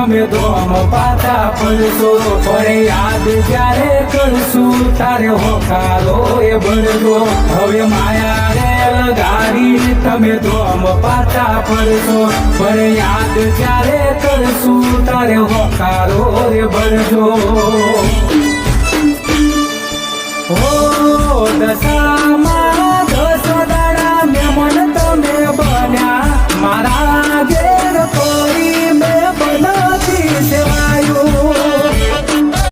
તમે ધોમ પાછા પડશો પણ યાદ જ્યારે કરશું તારે હોકારો એ ભરજો હવે માયા રે લગાડી તમે ધોમ પાછા પડશો પણ યાદ જ્યારે કરશું તારે હોકારો એ ભરજો ઓ દશામાં 10 દાડા મેમન તમે બન્યા મારા ઘેર